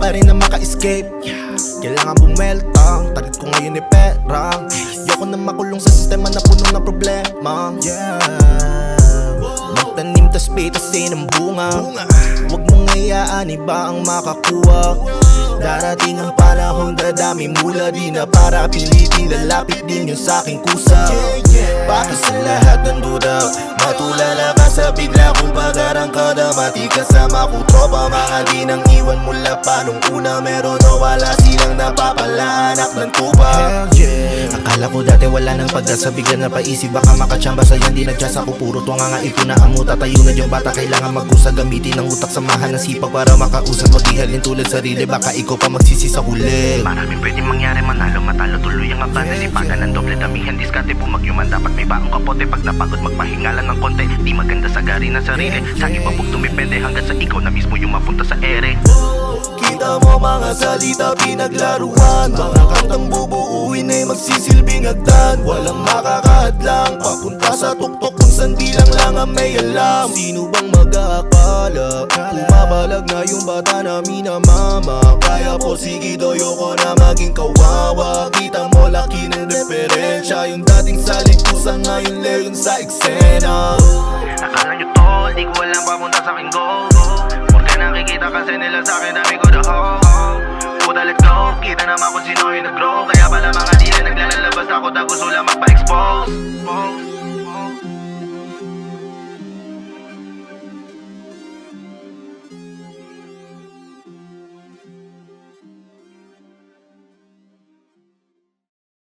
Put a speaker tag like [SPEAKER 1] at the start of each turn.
[SPEAKER 1] pa rin na maka-escape. Kailangan bumeltang, target ko ngayon ay perang. Ayoko na makulong sa sistema na puno ng problema. Magtanim tas pitasin ang bunga. Huwag mong hayaan iba ang makakuha. Darating ang panahon, dadami mula di na para pilitin. Lalapit din yun sa'king kusa. Bakit sa lahat ng duda matulala ka sa bigla kung pag-arangkada. Mati kasama ko tropa, mga di nang iwan mula pa nung una. Meron o wala silang napapala, anak ng tuba. Akala ko dati wala nang pag-asa, bigla napaisip baka makachamba sa yan. Di nagtiyas ako, puro tuwa nga ipunaan mo. Tatayo na dyan bata, kailangan mag-usa. Gamitin ang utak, samahan ng sipag para makausap. Mag-ihalin tulad sarili, baka ikaw pa magsisi sa huli.
[SPEAKER 2] Maraming pwedeng mangyari, manalo, matalo, tuloy ang abante. Sipagan ng doble, damihan, diskarte, pumagyuman. Dapat may baong kapote, pag napagod magpahingalan ng konti. Di maganda sa gari ng sarili, sa iba pag tumipende hanggang sa ikaw na mismo yung mapunta sa ere.
[SPEAKER 1] Kita mo mga salita pinaglaruan, mga kantang bubuuin ay magsisilbing hagdan. Walang makakahadlang papunta sa tuktok kung sandi lang ang may alam. Sino bang mag-aakala pumabalag na yung bata na minamama? Kaya po sige doyo ko na maging kawawa. Kita mo laki ng referensya, yung dating salikusa ngayon leyon sa eksena.
[SPEAKER 2] Akala nyo tol, di ko alam papunta sa aking goal. Porque nakikita kasi nila sa akin dami ko na puta let's go, kita naman kung sino yung nag-grow. Kaya pala mga di na naglalabas ako, tago